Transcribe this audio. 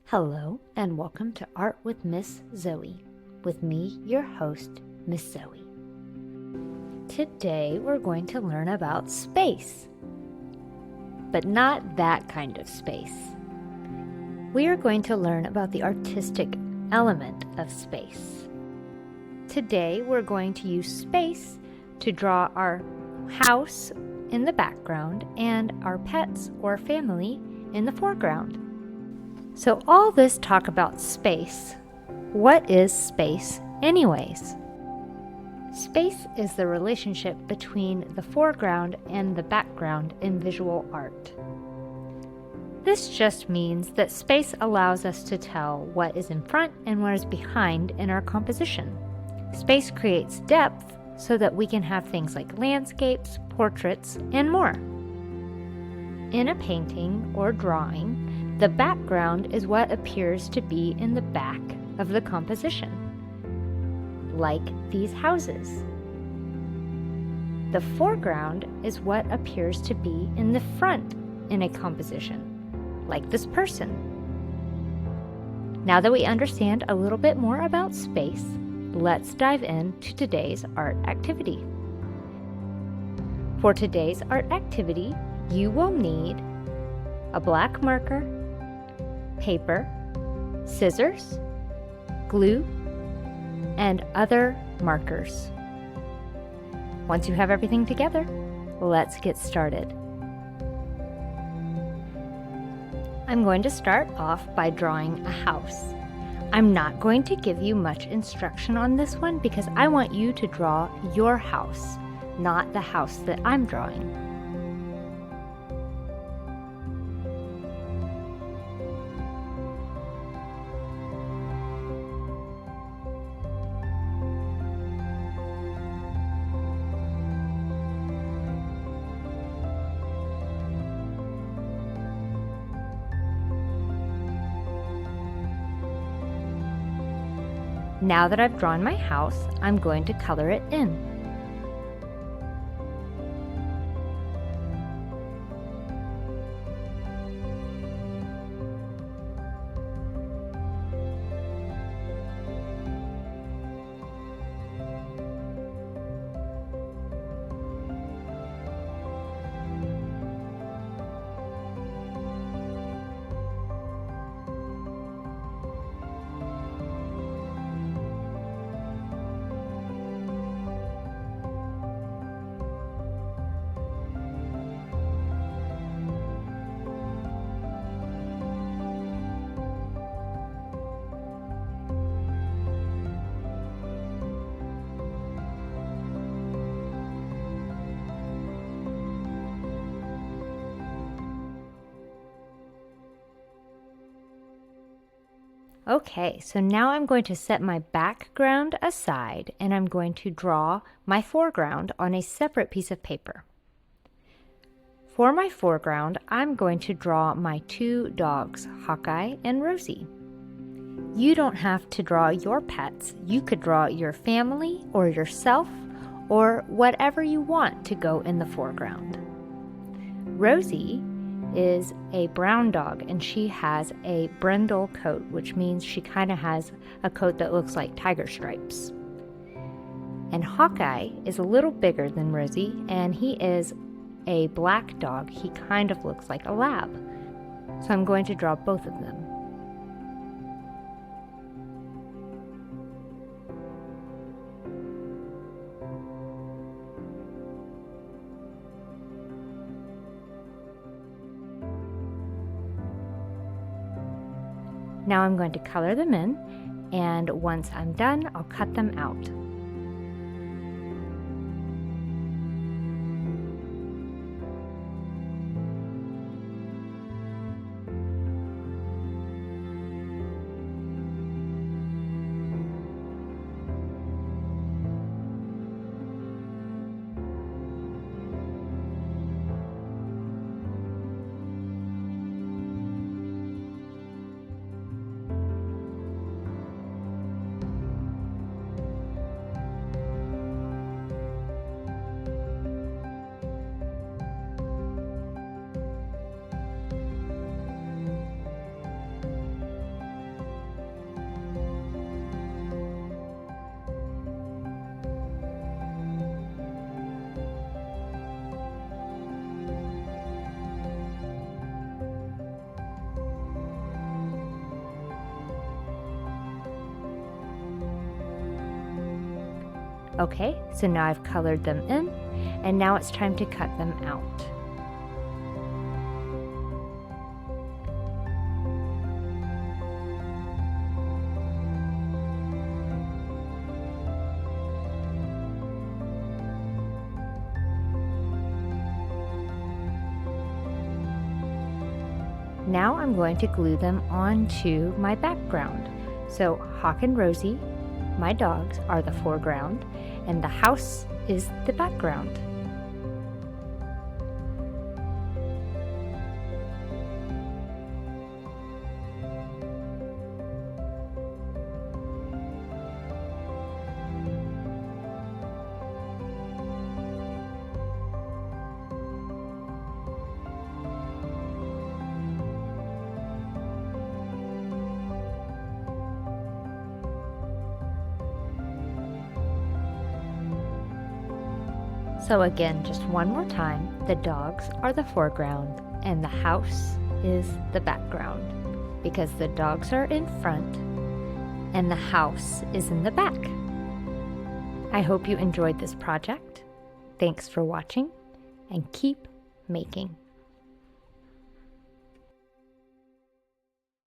Hello and welcome to Art with Miss Zoe. With me, your host, Miss Zoe. Today we're going to learn about space, but not that kind of space. We are going to learn about the artistic element of space. Today we're going to use space to draw our house in the background and our pets or family in the foreground. So all this talk about space, what is space anyways? Space is the relationship between the foreground and the background in visual art. This just means that space allows us to tell what is in front and what is behind in our composition. Space creates depth so that we can have things like landscapes, portraits, and more. In a painting or drawing, the background is what appears to be in the back of the composition, like these houses. The foreground is what appears to be in the front in a composition, like this person. Now that we understand a little bit more about space, let's dive into today's art activity. For today's art activity, you will need a black marker, paper, scissors, glue, and other markers. Once you have everything together, let's get started. I'm going to start off by drawing a house. I'm not going to give you much instruction on this one because I want you to draw your house, not the house that I'm drawing. Now that I've drawn my house, I'm going to color it in. Okay, so now I'm going to set my background aside and I'm going to draw my foreground on a separate piece of paper. For my foreground, I'm going to draw my two dogs, Hawkeye and Rosie. You don't have to draw your pets. You could draw your family or yourself or whatever you want to go in the foreground. Rosie is a brown dog and she has a brindle coat, which means she kind of has a coat that looks like tiger stripes. And Hawkeye is a little bigger than Rosie and he is a black dog. He kind of looks like a lab. So I'm going to draw both of them. Now I'm going to color them in, and once I'm done, I'll cut them out. Okay, so now I've colored them in, and now it's time to cut them out. Now I'm going to glue them onto my background. So Hawk and Rosie, my dogs, are the foreground, and the house is the background. So again, just one more time, the dogs are the foreground and the house is the background because the dogs are in front and the house is in the back. I hope you enjoyed this project. Thanks for watching and keep making.